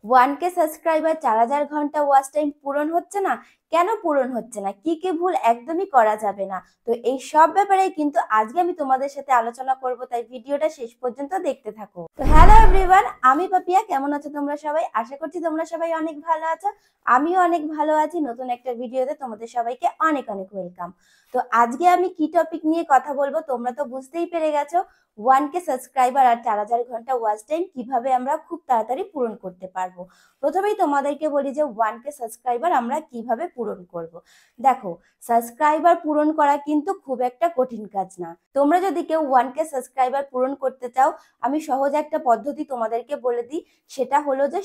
1K subscriber 4000 ঘন্টা watch time পূরণ হচ্ছে না। কেন পূরণ হচ্ছে না, কি কি ভুল একদমই করা যাবে না, তো এই সব ব্যাপারে কিন্তু আজকে আমি তোমাদের সাথে আলোচনা করব, তাই ভিডিওটা শেষ পর্যন্ত দেখতে থাকো। তো হ্যালো এভরিওয়ান, আমি পাপিয়া। কেমন আছো তোমরা সবাই? আশা করছি তোমরা সবাই অনেক ভালো আছো। আমিও অনেক ভালো আছি। নতুন একটা ভিডিওতে তোমাদের সবাইকে অনেক অনেক ওয়েলকাম। তো আজকে আমি কি টপিক নিয়ে কথা বলবো তোমরা তো বুঝতেই পেরে গেছো। 1K সাবস্ক্রাইবার আর 4000 ঘন্টা ওয়াচ টাইম কিভাবে আমরা খুব তাড়াতাড়ি পূরণ করতে পারবো। প্রথমেই তোমাদেরকে বলি যে 1K সাবস্ক্রাইবার আমরা কিভাবে পূরণ করব। দেখো, সাবস্ক্রাইবার পূরণ করা কিন্তু খুব একটা কঠিন কাজ না। তোমরা যদি কেউ 1K সাবস্ক্রাইবার পূরণ করতে চাও, আমি সহজ একটা পদ্ধতি তোমাদেরকে বলে দিই। সেটা হলো যে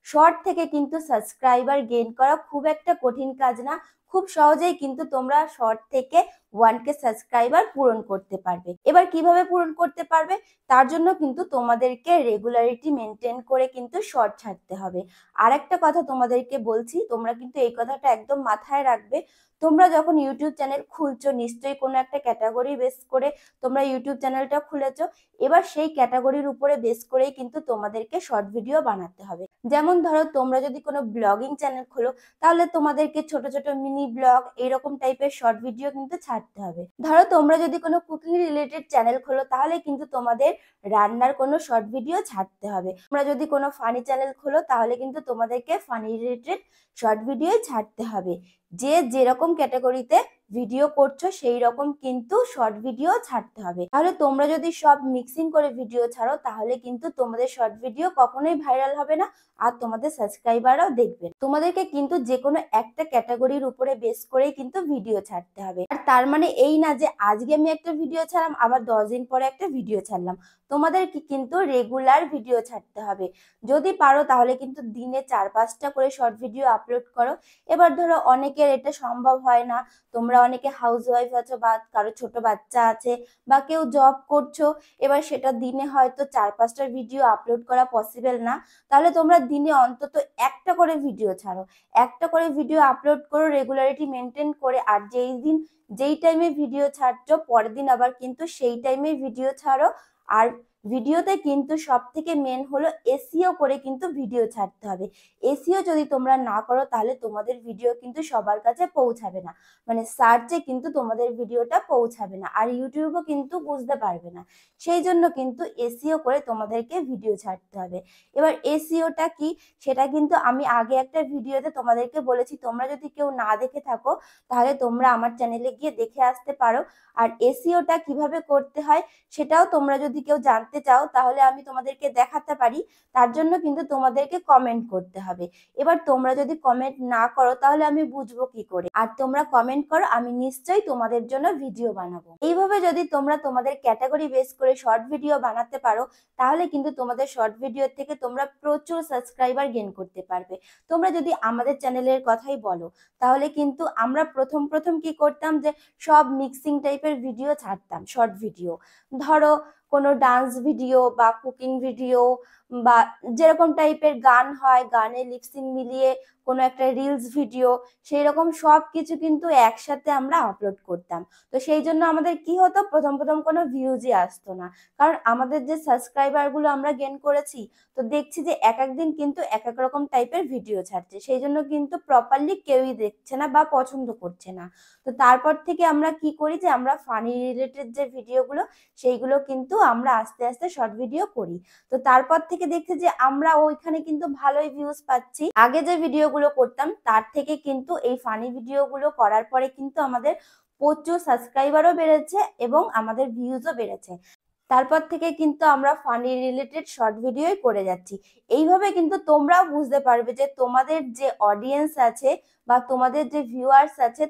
শর্ট থেকে কিন্তু সাবস্ক্রাইবার গেইন করা খুব একটা কঠিন কাজ না। খুব সহজেই কিন্তু তোমরা শর্ট থেকে 1K সাবস্ক্রাইবার পূরণ করতে পারবে। এবার কিভাবে পূরণ করতে পারবে, তার জন্য কিন্তু তোমাদেরকে রেগুলারিটি মেনটেন করে কিন্তু শর্ট ছাড়তে হবে। আর একটা কথা তোমাদেরকে বলছি, তোমরা কিন্তু এই কথাটা একদম মাথায় রাখবে। তোমরা যখন ইউটিউব চ্যানেল খুলছো, নিশ্চয়ই কোনো একটা ক্যাটাগরি বেস করে তোমরা ইউটিউব চ্যানেলটা খুলেছো। এবার সেই ক্যাটাগরির উপরে বেস করেই কিন্তু তোমাদেরকে শর্ট ভিডিও বানাতে হবে। যেমন ধরো, তোমরা যদি কোনো ব্লগিং চ্যানেল খোলো, তাহলে তোমাদেরকে ছোট ছোট মিনি ব্লগ এরকম টাইপের শর্ট ভিডিও কিন্তু ছাড়তে হবে। ধরো, তোমরা যদি কোনো কুকিং রিলেটেড চ্যানেল খোলো, তাহলে কিন্তু তোমাদের রান্নার কোনো শর্ট ভিডিও ছাড়তে হবে। তোমরা যদি কোনো ফানি চ্যানেল খোলো, তাহলে কিন্তু তোমাদেরকে ফানি রিলেটেড শর্ট ভিডিও ছাড়তে হবে। যে যেরকম ক্যাটাগরিতে ভিডিও করছো সেই রকম কিন্তু শর্ট ভিডিও ছাড়তে হবে। তাহলে তোমরা যদি সব মিক্সিং করে ভিডিও ছাড়ো, তাহলে কিন্তু তোমাদের শর্ট ভিডিও কখনোই ভাইরাল হবে না, আর তোমাদের সাবস্ক্রাইবাররাও দেখবে। তোমাদেরকে কিন্তু যে কোনো একটা ক্যাটাগরির উপরে বেস করেই কিন্তু ভিডিও ছাড়তে হবে। আর তার মানে এই না যে আজকে আমি একটা ভিডিও ছাড়লাম, আবার 10 দিন পরে একটা ভিডিও ছাড়লাম। তোমাদেরকে কিন্তু রেগুলার ভিডিও ছাড়তে হবে। যদি পারো তাহলে কিন্তু দিনে 4-5টা করে শর্ট ভিডিও আপলোড করো। এবার ধরো, অনেকের এটা সম্ভব হয় না। তোমরা অনেকে হাউস ওয়াইফ আছো, বা কারো ছোট বাচ্চা আছে, বা কেউ জব করছো। এবার সেটা দিনে হয়তো 4-5টা ভিডিও আপলোড করা পসিবল না। তাহলে তোমরা দিনে অন্তত একটা করে ভিডিও ছাড়ো। একটা করে ভিডিও আপলোড করো রেগুলারিটি মেনটেন করে। আর যেই টাইমে ভিডিও ছাড়ছো, পরের দিন আবার কিন্তু সেই টাইমে ভিডিও ছাড়ো। আর ভিডিওতে কিন্তু সব থেকে মেন হলো এসইও করে কিন্তু ভিডিও ছাড়তে হবে। এসইও যদি তোমরা না করো, তাহলে তোমাদের ভিডিও কিন্তু সবার কাছে পৌঁছাবে না। মানে সার্চে কিন্তু তোমাদের ভিডিওটা পৌঁছাবে না, আর ইউটিউবও কিন্তু বুঝতে পারবে না। সেই জন্য কিন্তু এসইও করে তোমাদেরকে ভিডিও ছাড়তে হবে। এবার এসইওটা কি, সেটা কিন্তু আমি আগে একটা ভিডিওতে তোমাদেরকে বলেছি। তোমরা যদি কেউ না দেখে থাকো, তাহলে তোমরা আমার চ্যানেলে গিয়ে দেখে আসতে পারো। আর এসইওটা কিভাবে করতে হয় সেটাও তোমরা যদি কেউ জানতে চাও, তাহলে আমি তোমাদেরকে দেখাতে পারি। তার জন্য কিন্তু তোমাদেরকে কমেন্ট করতে হবে। এবার তোমরা যদি কমেন্ট না করো, তাহলে আমি বুঝবো কি করে? আর তোমরা কমেন্ট করো, আমি নিশ্চয়ই তোমাদের জন্য ভিডিও বানাবো। এইভাবে যদি তোমরা তোমাদের ক্যাটাগরি বেস করে শর্ট ভিডিও বানাতে পারো, তাহলে কিন্তু তোমাদের শর্ট ভিডিও থেকে তোমরা প্রচুর সাবস্ক্রাইবার গেইন করতে পারবে। তোমরা যদি আমাদের চ্যানেলের কথাই বলো, তাহলে কিন্তু আমরা প্রথম প্রথম কি করতাম, যে সব মিক্সিং টাইপের ভিডিও ছাড়তাম। শর্ট ভিডিও, ধরো কোনো ডান্স ভিডিও বা কুকিং ভিডিও, বা যেরকম টাইপের গান হয়, গানে লিপসিং মিলিয়ে কোনো একটা রিলস ভিডিও, সেই রকম সব কিছু কিন্তু একসাথে আমরা আপলোড করতাম। তো সেই জন্য আমাদের কি হতো, প্রথম প্রথম কোনো ভিউজই আসতো না। কারণ আমাদের যে সাবস্ক্রাইবার গুলো আমরা গেইন করেছি, তো দেখছি যে এক একদিন কিন্তু এক এক রকম টাইপের ভিডিও ছাড়ছে। সেই জন্য কিন্তু প্রপারলি কেউই দেখছে না বা পছন্দ করছে না। তো তারপর থেকে আমরা কি করি, যে আমরা ফানি রিলেটেড যে ভিডিওগুলো, সেইগুলো কিন্তু আমরা আস্তে আস্তে শর্ট ভিডিও করি। তো তারপর থেকে দেখছি যে আমরা ওইখানে কিন্তু ভালোই ভিউজ পাচ্ছি। আগে যে ভিডিওগুলো করতাম, তার থেকে কিন্তু এই ফানি ভিডিওগুলো করার পরে কিন্তু আমাদের প্রচুর সাবস্ক্রাইবারও বেড়েছে এবং আমাদের ভিউজও বেড়েছে। তারপর থেকে কিন্তু আমরা ফানি রিলেটেড শর্ট ভিডিওই করে যাচ্ছি। এইভাবে কিন্তু তোমরাও বুঝতে পারবে যে তোমাদের যে অডিয়েন্স আছে বা তোমাদের যে ভিউয়ার্স আছে,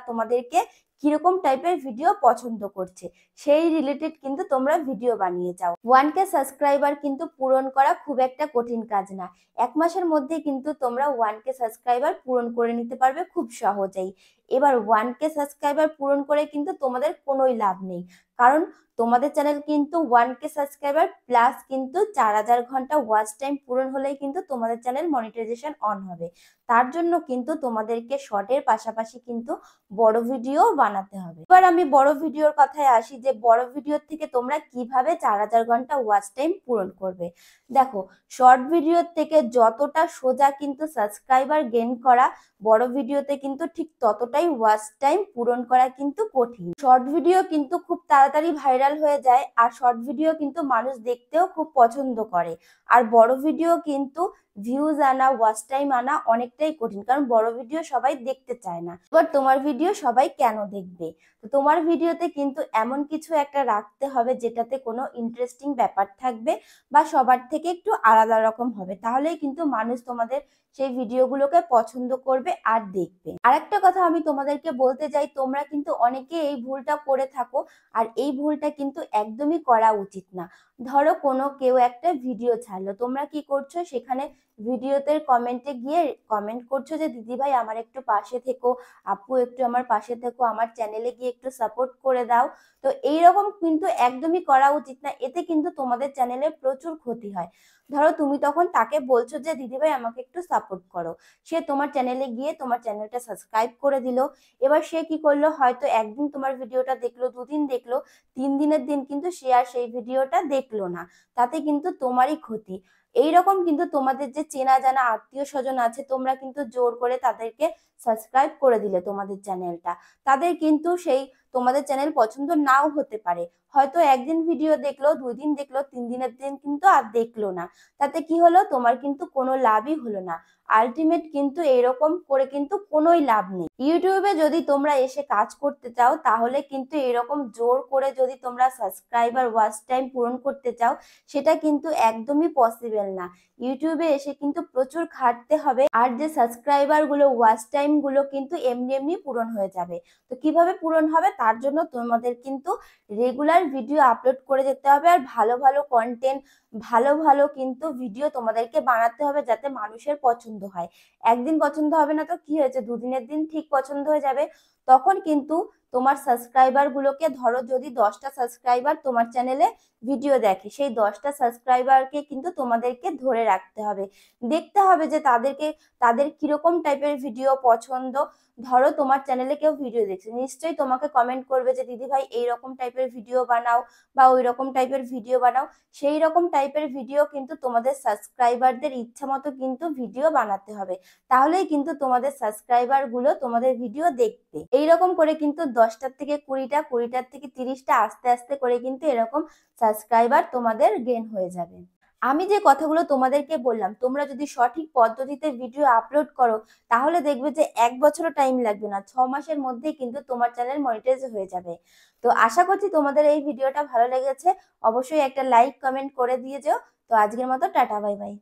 তোমাদেরকে কিরকম টাইপের ভিডিও পছন্দ করছে, সেই রিলেটেড কিন্তু তোমরা ভিডিও বানিয়ে যাও। 1K সাবস্ক্রাইবার কিন্তু পূরণ করা খুব একটা কঠিন কাজ না। 1 মাসের মধ্যে কিন্তু তোমরা 1K সাবস্ক্রাইবার পূরণ করে নিতে পারবে খুব সহজেই। এবার 1K সাবস্ক্রাইবার পূরণ করে কিন্তু তোমাদের কোনোই লাভ নেই। কারণ তোমাদের চ্যানেল কিন্তু 1K সাবস্ক্রাইবার প্লাস কিন্তু 4000 ঘন্টা ওয়াচ টাইম পূরণ হলেই কিন্তু তোমাদের চ্যানেল মনিটাইজেশন অন হবে। তার জন্য কিন্তু তোমাদেরকে শর্টের পাশাপাশি কিন্তু বড় ভিডিও বানাতে হবে। এবার আমি বড় ভিডিওর কথায় আসি, যে বড় ভিডিওর থেকে তোমরা কিভাবে 4000 ঘন্টা ওয়াচ টাইম পূরণ করবে। দেখো, শর্ট ভিডিওর থেকে যতটা সোজা কিন্তু সাবস্ক্রাইবার গেইন করা, বড় ভিডিওতে কিন্তু ঠিক ততটাই ওয়াচ টাইম পূরণ করা কিন্তু কঠিন। শর্ট ভিডিও কিন্তু খুব তাড়াতাড়ি ভাইরাল হয়ে যায়, আর শর্ট ভিডিও কিন্তু মানুষ দেখতেও খুব পছন্দ করে। আর বড় ভিডিও কিন্তু ভিউজ আনা, ওয়াচ টাইম আনা অনেকটাই কঠিন, কারণ বড় ভিডিও সবাই দেখতে চায় না। এবার তোমার ভিডিও সবাই কেন দেখবে? তো তোমার ভিডিওতে কিন্তু এমন কিছু একটা রাখতে হবে যেটাতে কোনো ইন্টারেস্টিং ব্যাপার থাকবে বা সবার থেকে একটু আলাদা রকম হবে, তাহলেই কিন্তু মানুষ তোমাদের সেই ভিডিওগুলোকে পছন্দ করবে আর দেখবে। আরেকটা কথা আমি তোমাদেরকে বলতে চাই, তোমরা কিন্তু অনেকে এই ভুলটা করে থাকো, আর এই ভুলটা কিন্তু একদমই করা উচিত না। ধরো কোনো কেউ একটা ভিডিও ছাড়লো, তোমরা কি করছো, সেখানে ভিডিওতে কমেন্টে গিয়ে কমেন্ট করছো যে দিদি ভাই আমার একটু পাশে থেকো, আপু একটু আমার পাশে থেকো, আমার চ্যানেলে গিয়ে একটু সাপোর্ট করে দাও। তো এইরকম কিন্তু একদমই করা উচিত না, এতে কিন্তু তোমাদের চ্যানেলের প্রচুর ক্ষতি হয়। ধরো তুমি তখন তাকে বলছো যে দিদিভাই আমাকে একটু সাপোর্ট করো, সে তোমার চ্যানেলে গিয়ে তোমার চ্যানেলটা সাবস্ক্রাইব করে দিল। এবার সে কি করলো, হয়তো একদিন তোমার ভিডিওটা দেখলো, দুদিন দেখলো, 3 দিনের দিন কিন্তু সে আর সেই ভিডিওটা দেখলো না, তাতে কিন্তু তোমারই ক্ষতি। এইরকম কিন্তু তোমাদের যে চেনা জানা আত্মীয় স্বজন আছে, তোমরা কিন্তু জোর করে তাদেরকে সাবস্ক্রাইব করে দিলে তোমাদের চ্যানেলটা, তাদের কিন্তু সেই তোমাদের চ্যানেল পছন্দ নাও হতে পারে। হয়তো একদিন ভিডিও দেখলো, 2 দিন দেখলো, 3 দিনের দিন কিন্তু আর দেখলো না, তাতে কি হলো, তোমার কিন্তু কোনো লাভই হলো না। আলটিমেট কিন্তু এরকম করে কিন্তু কোনোই লাভ নেই। ইউটিউবে যদি তোমরা এসে কাজ করতে চাও, তাহলে কিন্তু এরকম জোর করে যদি তোমরা সাবস্ক্রাইবার ওয়াচ টাইম পূরণ করতে চাও, সেটা কিন্তু একদমই পসিবল না। ইউটিউবে এসে কিন্তু প্রচুর খাটতে হবে, আর যে সাবস্ক্রাইবার গুলো, ওয়াচ টাইম গুলো কিন্তু এমনি এমনি পূরণ হয়ে যাবে। তো কিভাবে পূরণ হবে, তার জন্য তোমাদের কিন্তু রেগুলার ভিডিও আপলোড করে যেতে হবে, আর ভালো ভালো কন্টেন্ট, ভালো ভালো কিন্তু ভিডিও তোমাদেরকে বানাতে হবে, যাতে মানুষের পছন্দ হয়। একদিন পছন্দ হবে না তো কি হয়েছে, 2 দিনের দিন ঠিক পছন্দ হয়ে যাবে। তখন কিন্তু তোমার সাবস্ক্রাইবার গুলোকে, ধরো যদি 10টা সাবস্ক্রাইবার তোমার চ্যানেলে ভিডিও দেখে, সেই 10টা সাবস্ক্রাইবারকে কিন্তু তোমাদেরকে ধরে রাখতে হবে, দেখতে হবে যে তাদের কিরকম টাইপের ভিডিও পছন্দ। ধরো তোমার চ্যানেলে কেউ ভিডিও দেখছে, নিশ্চয়ই তোমাকে কমেন্ট করবে যে দিদি ভাই এইরকম টাইপের ভিডিও বানাও বা ওই রকম টাইপের ভিডিও বানাও। সেই রকম টাইপের ভিডিও কিন্তু তোমাদের সাবস্ক্রাইবারদের ইচ্ছা মতো কিন্তু ভিডিও বানাতে হবে, তাহলেই কিন্তু তোমাদের সাবস্ক্রাইবার গুলো তোমাদের ভিডিও দেখবে। এইরকম করে কিন্তু 10টার থেকে 20টা, 20টার থেকে 30টা, আস্তে আস্তে করে কিন্তু এরকম সাবস্ক্রাইবার তোমাদের গেইন হয়ে যাবে। আমি যে কথাগুলো তোমাদেরকে বললাম, তোমরা যদি সঠিক পদ্ধতিতে ভিডিও আপলোড করো, তাহলে দেখবে যে 1 বছরও টাইম লাগবে না, 6 মাসের মধ্যেই কিন্তু তোমার চ্যানেল মনিটাইজ হয়ে যাবে। তো আশা করছি তোমাদের এই ভিডিওটা ভালো লেগেছে, অবশ্যই একটা লাইক কমেন্ট করে দিয়ে যেও। তো আজকের মতো টাটা, বাই বাই।